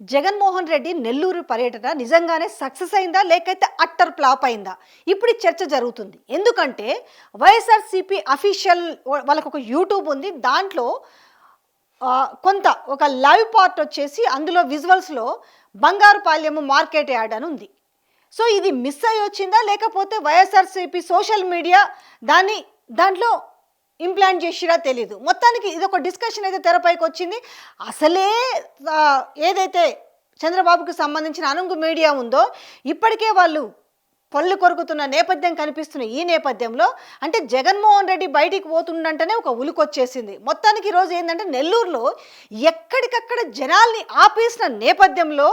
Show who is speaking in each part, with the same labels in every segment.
Speaker 1: జగన్మోహన్ రెడ్డి నెల్లూరు పర్యటన నిజంగానే సక్సెస్ అయిందా లేకైతే అట్టర్ ఫ్లాప్ అయిందా? ఇప్పుడు ఈ చర్చ జరుగుతుంది. ఎందుకంటే వైఎస్ఆర్సీపీ అఫీషియల్ వాళ్ళకు ఒక యూట్యూబ్ ఉంది. దాంట్లో కొంత ఒక లైవ్ పార్ట్ వచ్చేసి అందులో విజువల్స్లో బంగారుపాలెం మార్కెట్ యార్డ్ అని ఉంది. సో ఇది మిస్ అయ్యి వచ్చిందా లేకపోతే వైఎస్ఆర్సీపీ సోషల్ మీడియా దాంట్లో ఇంప్లాంట్ చేసిరా తెలీదు. మొత్తానికి ఇది ఒక డిస్కషన్ అయితే తెరపైకి వచ్చింది. అసలే ఏదైతే చంద్రబాబుకి సంబంధించిన అనుంగు మీడియా ఉందో ఇప్పటికే వాళ్ళు పళ్ళు కొరుకుతున్న నేపథ్యం కనిపిస్తున్న ఈ నేపథ్యంలో అంటే జగన్మోహన్ రెడ్డి బయటికి పోతుండంటేనే ఒక ఉలుకొచ్చేసింది. మొత్తానికి ఈరోజు ఏంటంటే నెల్లూరులో ఎక్కడికక్కడ జనాల్ని ఆపేసిన నేపథ్యంలో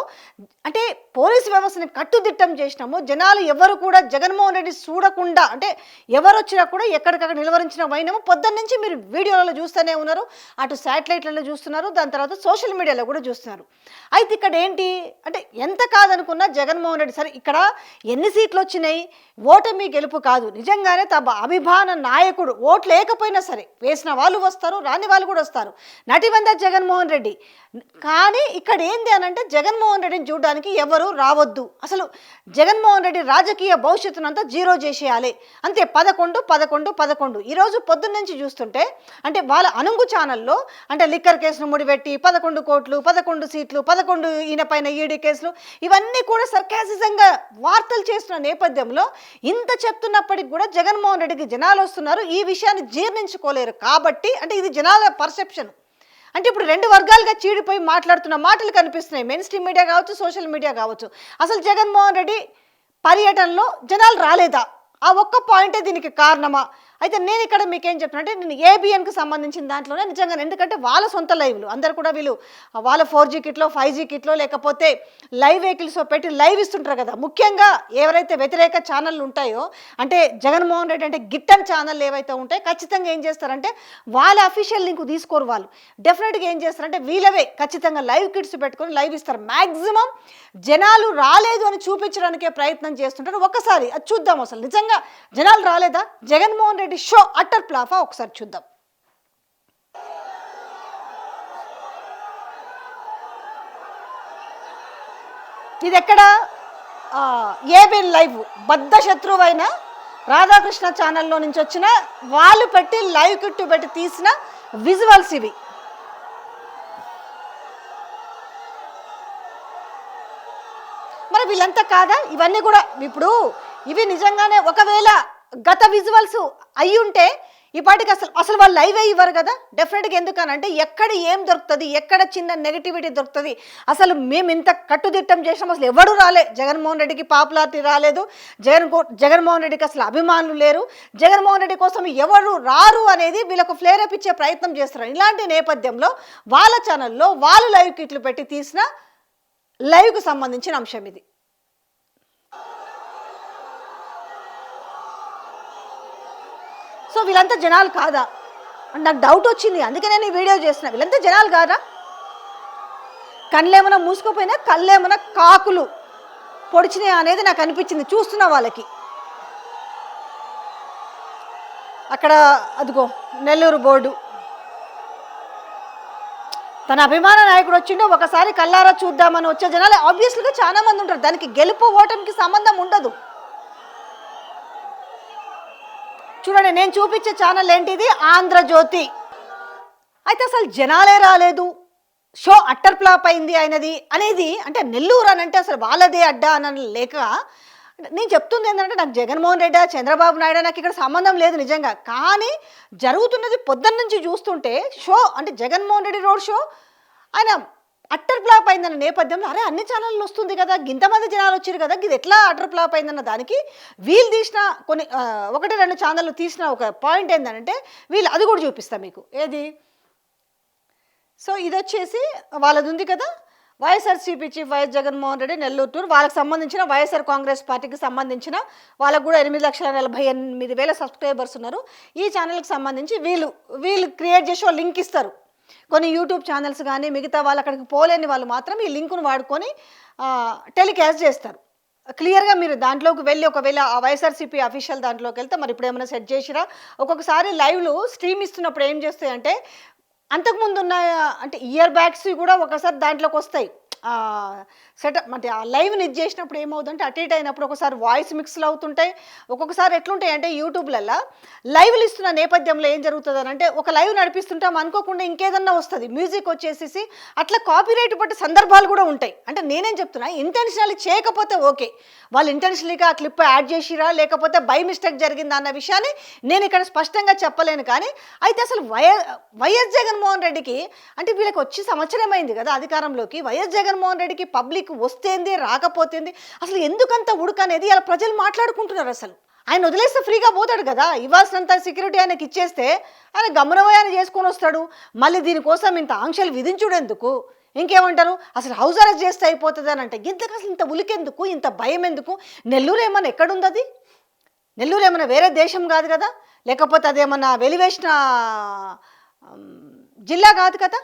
Speaker 1: అంటే పోలీసు వ్యవస్థని కట్టుదిట్టం చేసినాము. జనాలు ఎవరు కూడా జగన్మోహన్ రెడ్డి చూడకుండా అంటే ఎవరు వచ్చినా కూడా ఎక్కడికక్కడ నిలువరించిన వైనము పొద్దున్న నుంచి మీరు వీడియోలలో చూస్తూనే ఉన్నారు. అటు శాటిలైట్లలో చూస్తున్నారు, దాని తర్వాత సోషల్ మీడియాలో కూడా చూస్తున్నారు. అయితే ఇక్కడ ఏంటి అంటే ఎంత కాదనుకున్నా జగన్మోహన్ రెడ్డి సరే ఇక్కడ ఎన్ని సీట్లు వచ్చినాయి, ఓటమి గెలుపు కాదు. నిజంగానే తమ అభిమాన నాయకుడు ఓట్లు లేకపోయినా సరే వేసిన వాళ్ళు వస్తారు, రాని వాళ్ళు కూడా వస్తారు. నటివంద జగన్మోహన్ రెడ్డి. కానీ ఇక్కడ ఏంది అని అంటే జగన్మోహన్ రెడ్డిని చూడడానికి ఎవరు రావద్దు. అసలు జగన్మోహన్ రెడ్డి రాజకీయ భవిష్యత్తును అంతా జీరో చేసేయాలి అంతే. 11 ఈరోజు పొద్దున్న నుంచి చూస్తుంటే అంటే వాళ్ళ అనుంగు ఛానల్లో అంటే లిక్కర్ కేసును ముడిపెట్టి 11 కోట్లు, 11 సీట్లు, 11 ఈయన పైన ఈడీ కేసులు ఇవన్నీ కూడా సర్కాసిజంగా వార్తలు చేస్తున్న నేపథ్యంలో ఇంత చెప్తున్నప్పటికి కూడా జగన్మోహన్ రెడ్డికి జనాలు వస్తున్నారు. ఈ విషయాన్ని జీర్ణించుకోలేరు కాబట్టి అంటే ఇది జనాల పర్సెప్షన్. అంటే ఇప్పుడు రెండు వర్గాలుగా చీడిపోయి మాట్లాడుతున్న మాటలు కనిపిస్తున్నాయి. మెయిన్ స్ట్రీమ్ మీడియా కావచ్చు, సోషల్ మీడియా కావచ్చు. అసలు జగన్మోహన్ రెడ్డి పర్యటనలో జనాలు రాలేదా? ఆ ఒక్క పాయింటే దీనికి కారణమా? అయితే నేను ఇక్కడ మీకేం చెప్తున్నా నేను ఏబిఎన్కి సంబంధించిన దాంట్లోనే నిజంగా ఎందుకంటే వాళ్ళ సొంత లైవ్లు అందరు కూడా వీళ్ళు వాళ్ళ 4G కిట్లో 5G కిట్లో లేకపోతే లైవ్ వెహికల్స్ పెట్టి లైవ్ ఇస్తుంటారు కదా. ముఖ్యంగా ఎవరైతే వ్యతిరేక ఛానళ్ళు ఉంటాయో అంటే జగన్మోహన్ రెడ్డి అంటే గిట్టని ఛానళ్ళు ఏవైతే ఉంటాయో ఖచ్చితంగా ఏం చేస్తారంటే వాళ్ళ అఫీషియల్ లింక్ తీసుకోరు. వాళ్ళు డెఫినెట్గా ఏం చేస్తారంటే వీళ్ళవే ఖచ్చితంగా లైవ్ కిట్స్ పెట్టుకొని లైవ్ ఇస్తారు. మ్యాక్సిమం జనాలు రాలేదు అని చూపించడానికే ప్రయత్నం చేస్తుంటారు. ఒక్కసారి అది చూద్దాం. అసలు నిజంగా జనాలు రాలేదా? జగన్మోహన్ రెడ్డి షో అట్టర్ ఫ్లాపా? ఒకసారి చూద్దాం. ఇది ఎక్కడ ఏబిఎన్ లైవ్ బద్ద శత్రువైన రాధాకృష్ణ ఛానల్లో నుంచి వచ్చిన వాళ్ళు పెట్టి లైవ్ కిట్టు పెట్టి తీసిన విజువల్స్ ఇవి. మరి వీళ్ళంతా కాదా? ఇవన్నీ కూడా ఇప్పుడు ఇవి నిజంగానే ఒకవేళ గత విజువల్స్ అయ్యుంటే ఈ పాటికి అసలు వాళ్ళు లైవ్ ఇవ్వరు కదా. డెఫినెట్గా ఎందుకనంటే ఎక్కడ ఏం దొరుకుతుంది, ఎక్కడ చిన్న నెగిటివిటీ దొరుకుతుంది. అసలు మేము ఇంత కట్టుదిట్టం చేసాం, అసలు ఎవరు రాలే. జగన్మోహన్ రెడ్డికి పాపులారిటీ రాలేదు, జగన్మోహన్ రెడ్డికి అసలు అభిమానులు లేరు, జగన్మోహన్ రెడ్డి కోసం ఎవరు రారు అనేది వీళ్ళకు ఫ్లేరప్ ఇచ్చే ప్రయత్నం చేస్తారు. ఇలాంటి నేపథ్యంలో వాళ్ళ ఛానల్లో వాళ్ళు లైవ్ కిట్లు పెట్టి తీసిన లైవ్కు సంబంధించిన అంశం ఇది. సో వీళ్ళంతా జనాలు కాదా నాకు డౌట్ వచ్చింది. అందుకే నేను ఈ వీడియో చేసిన. వీళ్ళంతా జనాలు కాదా? కళ్ళేమన్నా మూసుకోపోయినా కళ్ళేమన్నా కాకులు పొడిచినాయి అనేది నాకు అనిపించింది చూస్తున్న వాళ్ళకి. అక్కడ అదిగో నెల్లూరు బోర్డు తన అభిమాన నాయకుడు వచ్చిండో ఒకసారి కళ్ళారా చూద్దామని వచ్చే జనాలు ఆబ్వియస్లీగా చాలా మంది ఉంటారు. దానికి గెలుపు ఓటమికి సంబంధం ఉండదు. చూడండి నేను చూపించే ఛానల్ ఏంటిది, ఆంధ్రజ్యోతి. అయితే అసలు జనాలే రాలేదు, షో అట్టర్ ఫ్లాప్ అయింది అనేది అంటే నెల్లూరు అని అంటే అసలు వాళ్ళదే అడ్డా అని లేక నేను చెప్తుంది ఏంటంటే నాకు జగన్మోహన్ రెడ్డి చంద్రబాబు నాయుడు నాకు ఇక్కడ సంబంధం లేదు నిజంగా. కానీ జరుగుతున్నది పొద్దున్న నుంచి చూస్తుంటే షో అంటే జగన్మోహన్ రెడ్డి రోడ్ షో ఆయన అట్టర్ ఫ్లాప్ అయిందన్న నేపథ్యంలో అరే అన్ని ఛానళ్ళు వస్తుంది కదా, ఇంతమంది జనాలు వచ్చారు కదా, ఇది ఎట్లా అట్టర్ ఫ్లాప్ అయిందన్న దానికి వీళ్ళు తీసిన కొన్ని 1-2 ఛానళ్ళు తీసిన ఒక పాయింట్ ఏంటంటే వీళ్ళు అది కూడా చూపిస్తాం మీకు. ఏది సో ఇది వచ్చేసి వాళ్ళది ఉంది కదా YSRCP chief YS Jaganmohan Reddy Nellore tour. వాళ్ళకి సంబంధించిన వైఎస్ఆర్ కాంగ్రెస్ పార్టీకి సంబంధించిన వాళ్ళకు కూడా 8,48,000 సబ్స్క్రైబర్స్ ఉన్నారు. ఈ ఛానల్కి సంబంధించి వీళ్ళు క్రియేట్ చేసి లింక్ ఇస్తారు. కొన్ని యూట్యూబ్ ఛానల్స్ కానీ మిగతా వాళ్ళు అక్కడికి పోలేని వాళ్ళు మాత్రం ఈ లింకును వాడుకొని టెలికాస్ట్ చేస్తారు. క్లియర్గా మీరు దాంట్లోకి వెళ్ళి ఒకవేళ ఆ వైఎస్ఆర్సీపీ అఫీషియల్ దాంట్లోకి వెళ్తే మరి ఇప్పుడు ఏమైనా సెట్ చేసిరా. ఒక్కొక్కసారి లైవ్లు స్ట్రీమ్ ఇస్తున్నప్పుడు ఏం చేస్తాయంటే అంతకుముందు ఉన్న అంటే ఇయర్ బ్యాగ్స్ కూడా ఒకసారి దాంట్లోకి వస్తాయి. సెటప్ అంటే ఆ లైవ్ని ఇది చేసినప్పుడు ఏమవుతుందంటే అటు ఇటు అయినప్పుడు ఒకసారి వాయిస్ మిక్స్లు అవుతుంటాయి, ఒక్కొక్కసారి ఎట్లుంటాయి అంటే యూట్యూబ్లలో లైవ్లు ఇస్తున్న నేపథ్యంలో ఏం జరుగుతుంది అని అంటే ఒక లైవ్ నడిపిస్తుంటాం అనుకోకుండా ఇంకేదన్నా వస్తుంది మ్యూజిక్ వచ్చేసేసి అట్లా కాపీరైట్ పట్టే సందర్భాలు కూడా ఉంటాయి. అంటే నేనేం చెప్తున్నా, ఇంటెన్షనల్ చేయకపోతే ఓకే, వాళ్ళు ఇంటెన్షనల్గా ఆ క్లిప్ యాడ్ చేసిరా లేకపోతే బై మిస్టేక్ జరిగిందా అన్న విషయాన్ని నేను ఇక్కడ స్పష్టంగా చెప్పలేను. కానీ అయితే అసలు వైఎస్ జగన్మోహన్ రెడ్డికి అంటే వీళ్ళకి వచ్చి సంవత్సరమైంది కదా అధికారంలోకి, వైఎస్ జగన్మోహన్ రెడ్డికి పబ్లిక్ వస్తేంది రాకపోతేంది అసలు ఎందుకంత ఉడక అనేది ఇలా ప్రజలు మాట్లాడుకుంటున్నారు. అసలు ఆయన వదిలేస్తే ఫ్రీగా పోతాడు కదా, ఇవ్వాల్సినంత సెక్యూరిటీ ఆయనకి ఇచ్చేస్తే ఆయన గమనమయాన్ని చేసుకొని వస్తాడు. మళ్ళీ దీనికోసం ఇంత ఆంక్షలు విధించుడు ఎందుకు? ఇంకేమంటారు, అసలు హౌస్ అరెస్ట్ చేస్తే అయిపోతుంది అని అంటే ఇంతకు అసలు ఇంత ఉలికెందుకు, ఇంత భయం ఎందుకు? నెల్లూరు ఏమన్నా ఎక్కడుంది అది? నెల్లూరు ఏమన్నా వేరే దేశం కాదు కదా, లేకపోతే అదేమన్నా వెలివేసిన జిల్లా కాదు కదా.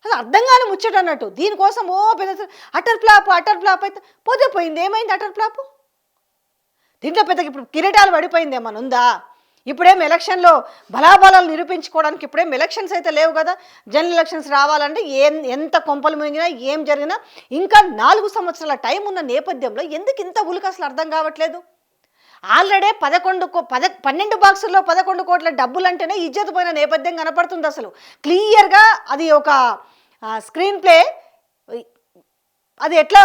Speaker 1: అసలు అర్థం కాని ముచ్చట అన్నట్టు దీనికోసం ఓ పెద్ద అటర్ ఫ్లాప్ అయితే పోతే పోయింది, ఏమైంది అటర్ ఫ్లాప్? దీంట్లో పెద్దగా ఇప్పుడు కిరీటాలు పడిపోయింది ఏమన్నా ఉందా? ఇప్పుడేం ఎలక్షన్లో బలాబలాలు నిరూపించుకోవడానికి ఇప్పుడేం ఎలక్షన్స్ అయితే లేవు కదా. జనరల్ ఎలక్షన్స్ రావాలంటే ఎంత కొంపలు మునిగినా ఏం జరిగినా ఇంకా 4 సంవత్సరాల టైం ఉన్న నేపథ్యంలో ఎందుకు ఇంత ఉలికి అసలు అర్థం కావట్లేదు. ఆల్రెడీ 12 బాక్సుల్లో 11 కోట్ల డబ్బులు అంటేనే ఇజ్జత్ పోయిన నేపథ్యం కనపడుతుంది. అసలు క్లియర్గా అది ఒక స్క్రీన్ ప్లే అది ఎట్లా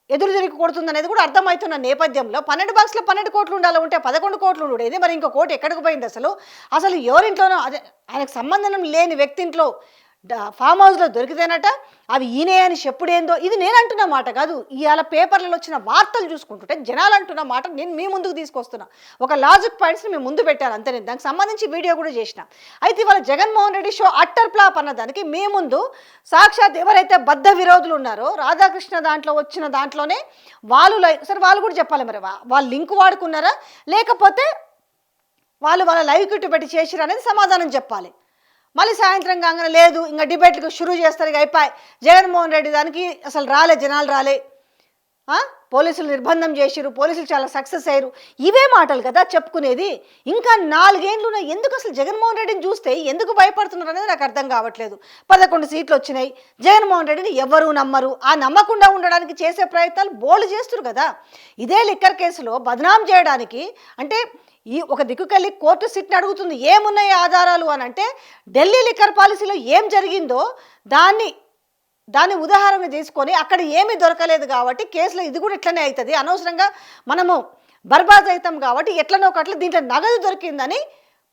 Speaker 1: ఎదురు తిరిగి కొడుతుంది అనేది కూడా అర్థమవుతున్న నేపథ్యంలో 12 బాక్స్లో 12 కోట్లు ఉండాలి, ఉంటే 11 కోట్లు ఉండేది. మరి ఇంకో కోటి ఎక్కడికి పోయింది? అసలు ఎవరింట్లోనో అదే ఆయనకు సంబంధం లేని వ్యక్తి ఇంట్లో ఫామ్ హౌస్లో దొరికితేనట అవి ఈయనే అని చెప్పుడేందో. ఇది నేను అంటున్న మాట కాదు, ఇవాళ పేపర్లలో వచ్చిన వార్తలు చూసుకుంటుంటే జనాలు అంటున్న మాట నేను మీ ముందుకు తీసుకొస్తున్నా. ఒక లాజిక్ పాయింట్స్ని మీ ముందు పెట్టారు అంతే. నేను దానికి సంబంధించి వీడియో కూడా చేసిన. అయితే ఇవాళ Jaganmohan Reddy show utter flop అన్నదానికి మీ ముందు సాక్షాత్ ఎవరైతే బద్ధ విరోధులు ఉన్నారో రాధాకృష్ణ దాంట్లో వచ్చిన దాంట్లోనే సరే వాళ్ళు కూడా చెప్పాలి, మరి వాళ్ళు లింక్ వాడుకున్నారా లేకపోతే వాళ్ళ లైవ్ కిట్ పెట్టి చేసిరా అనేది సమాధానం చెప్పాలి. మళ్ళీ సాయంత్రం కాగానే లేదు ఇంకా డిబేట్లకు షురూ చేస్తారు, ఇక అయిపోయి జగన్మోహన్ రెడ్డి దానికి అసలు జనాలు రాలే, పోలీసులు నిర్బంధం చేసిరు, పోలీసులు చాలా సక్సెస్ అయ్యారు. ఇవే మాటలు కదా చెప్పుకునేది. ఇంకా 4 ఏళ్ళు ఎందుకు అసలు జగన్మోహన్ రెడ్డిని చూస్తే ఎందుకు భయపడుతున్నారు అనేది నాకు అర్థం కావట్లేదు. 11 సీట్లు వచ్చినాయి, జగన్మోహన్ రెడ్డిని ఎవరూ నమ్మరు. ఆ నమ్మకుండా ఉండడానికి చేసే ప్రయత్నాలు బోల్డ్ చేస్తున్నారు కదా. ఇదే లిక్కర్ కేసులో బదనాం చేయడానికి అంటే ఈ ఒక దిక్కుకెళ్ళి కోర్టు సిట్ని అడుగుతుంది ఏమున్నాయి ఆధారాలు అని అంటే ఢిల్లీ లిక్కర్ పాలసీలో ఏం జరిగిందో దాన్ని ఉదాహరణ తీసుకొని అక్కడ ఏమీ దొరకలేదు కాబట్టి కేసులో ఇది కూడా ఇట్లనే అవుతుంది, అనవసరంగా మనము బర్బాద్ అవుతాం కాబట్టి ఎట్లనో ఒకట్ల దీంట్లో నగదు దొరికిందని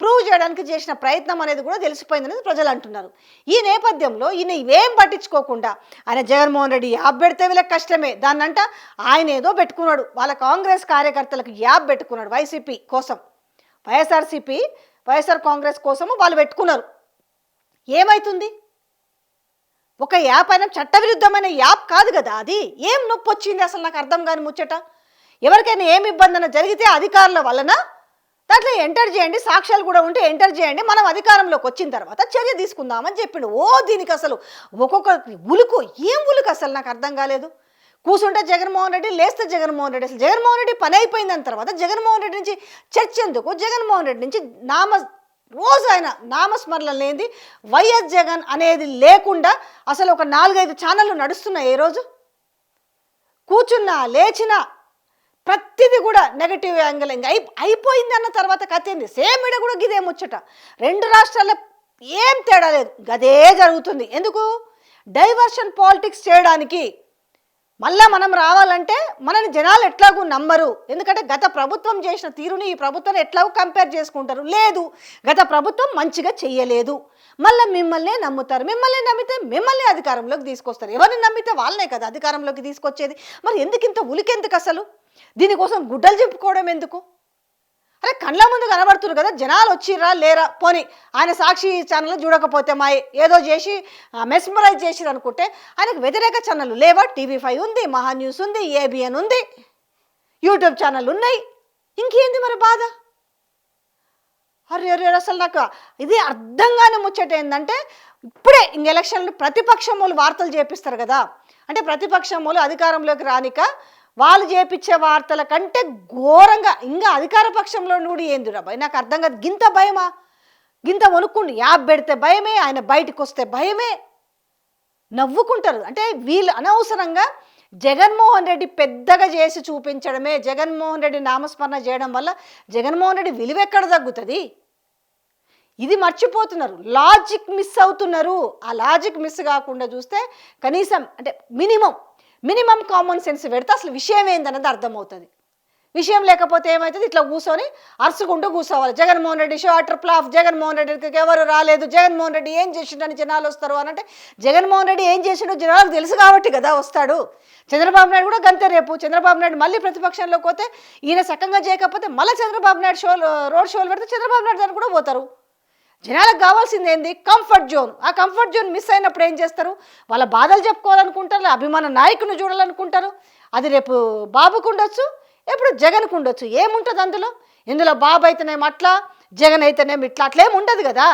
Speaker 1: ప్రూవ్ చేయడానికి చేసిన ప్రయత్నం అనేది కూడా తెలిసిపోయిందనేది ప్రజలు అంటున్నారు. ఈ నేపథ్యంలో ఈయన ఇవేం పట్టించుకోకుండా ఆయన జగన్మోహన్ రెడ్డి యాప్ పెడితే వీళ్ళకి కష్టమే, దాన్నంట ఆయన ఏదో పెట్టుకున్నాడు, వాళ్ళ కాంగ్రెస్ కార్యకర్తలకు యాప్ పెట్టుకున్నాడు వైసీపీ కోసం, వైఎస్ఆర్ కాంగ్రెస్ కోసము వాళ్ళు పెట్టుకున్నారు. ఏమవుతుంది? ఒక యాప్ అయినా చట్టవిరుద్ధమైన యాప్ కాదు కదా అది. ఏం నొప్పి వచ్చింది అసలు నాకు అర్థం కాని ముచ్చట. ఎవరికైనా ఏమి ఇబ్బంది జరిగితే అధికారుల వలన దాంట్లో ఎంటర్ చేయండి, సాక్ష్యాలు కూడా ఉంటే ఎంటర్ చేయండి, మనం అధికారంలోకి వచ్చిన తర్వాత చర్య తీసుకుందామని చెప్పిండు. దీనికి అసలు ఒక్కొక్క ఏం ఉలుకు అసలు నాకు అర్థం కాలేదు. కూర్చుంటే జగన్మోహన్ రెడ్డి, లేస్తే జగన్మోహన్ రెడ్డి. అసలు జగన్మోహన్ రెడ్డి పని అయిపోయిందని తర్వాత జగన్మోహన్ రెడ్డి నుంచి చర్చ ఎందుకు? జగన్మోహన్ రెడ్డి నుంచి రోజు ఆయన నామస్మరణ లేనిది వైఎస్ జగన్ అనేది లేకుండా అసలు ఒక 4-5 ఛానళ్ళు నడుస్తున్నాయి. ఏ రోజు కూర్చున్నా లేచినా ప్రతిదీ కూడా నెగటివ్ యాంగిల్. ఇంకా అయిపోయింది అన్న తర్వాత కథ ఏంది? సేమ్ ఈడ కూడా గిదే ముచ్చట. 2 రాష్ట్రాల్లో ఏం తేడా లేదు, గదే జరుగుతుంది. ఎందుకు? డైవర్షన్ పాలిటిక్స్ చేయడానికి. మళ్ళీ మనం రావాలంటే మనని జనాలు ఎట్లాగూ నమ్మరు. ఎందుకంటే గత ప్రభుత్వం చేసిన తీరుని ఈ ప్రభుత్వం ఎట్లాగూ కంపేర్ చేసుకుంటారు. లేదు, గత ప్రభుత్వం మంచిగా చెయ్యలేదు, మళ్ళీ మిమ్మల్నే నమ్ముతారు. మిమ్మల్ని నమ్మితే మిమ్మల్ని అధికారంలోకి తీసుకొస్తారు. ఎవరిని నమ్మితే వాళ్ళనే కదా అధికారంలోకి తీసుకొచ్చేది. మరి ఎందుకు ఇంత ఉలికెందుకు అసలు? దీనికోసం గుడ్డలు చెప్పుకోవడం ఎందుకు? అరే కళ్ళ ముందు కనబడుతున్నారు కదా, జనాలు వచ్చిర్రా లేరా పోని ఆయన సాక్షి ఛానల్ చూడకపోతే ఏదో చేసి మెస్మరైజ్ చేసిరు అనుకుంటే ఆయనకు వ్యతిరేక ఛానళ్ళు లేవా? TV5 ఉంది, మహా న్యూస్ ఉంది, ABN ఉంది, యూట్యూబ్ ఛానల్ ఉన్నాయి. ఇంకేంది మరి బాధ? అరే అసలు నాకు ఇది అర్థం కాని ముచ్చట ఏంటంటే ఇప్పుడే ఎలక్షన్లు ప్రతిపక్షం వాళ్ళు వార్తలు చేపిస్తారు కదా. అంటే ప్రతిపక్షం వాళ్ళు అధికారంలోకి రానిక వాళ్ళు చేపించే వార్తల కంటే ఘోరంగా ఇంకా అధికార పక్షంలో నుండి ఏంది రాబాయ్ నాకు అర్థం కాదు. గింత భయమా? గింత వణుక్కుండి యాప్ పెడితే భయమే, ఆయన బయటకు వస్తే భయమే. నవ్వుకుంటారు. అంటే వీళ్ళు అనవసరంగా జగన్మోహన్ రెడ్డి పెద్దగా చేసి చూపించడమే, జగన్మోహన్ రెడ్డి నామస్మరణ చేయడం వల్ల జగన్మోహన్ రెడ్డి విలువ ఎక్కడ తగ్గుతుంది? ఇది మర్చిపోతున్నారు. లాజిక్ మిస్ అవుతున్నారు. ఆ లాజిక్ మిస్ కాకుండా చూస్తే కనీసం అంటే మినిమం కామన్ సెన్స్ పెడితే అసలు విషయం ఏందన్నది అర్థమవుతుంది. విషయం లేకపోతే ఏమవుతుంది? ఇట్లా కూర్చొని అరుచుకుంటూ కూర్చోవాలి. Jaganmohan Reddy show utter flop, Jaganmohan రెడ్డికి ఎవరు రాలేదు, జగన్మోహన్ రెడ్డి ఏం చేసిండని జనాలు వస్తారు అని అంటే, జగన్మోహన్ రెడ్డి ఏం చేసిండో జనాలకు తెలుసు కాబట్టి కదా వస్తాడు. చంద్రబాబు నాయుడు కూడా గంతే. రేపు చంద్రబాబు నాయుడు మళ్ళీ ప్రతిపక్షంలోకి పోతే, ఈయన సక్కంగా చేయకపోతే మళ్ళీ చంద్రబాబు నాయుడు రోడ్ షోలు పెడితే చంద్రబాబు నాయుడు దాన్ని కూడా పోతారు. జనాలకు కావాల్సింది ఏంది? Comfort zone. ఆ కంఫర్ట్ జోన్ మిస్ అయినప్పుడు ఏం చేస్తారు? వాళ్ళ బాధలు చెప్పుకోవాలనుకుంటారు, అభిమాన నాయకుని చూడాలనుకుంటారు. అది రేపు బాబుకు ఉండొచ్చు, ఎప్పుడు జగన్కు ఉండొచ్చు. ఏముంటుంది అందులో? ఇందులో బాబు అయితేనేమో అట్లా, జగన్ అయితేనేమో ఇట్లా, అట్లేమి ఉండదు కదా.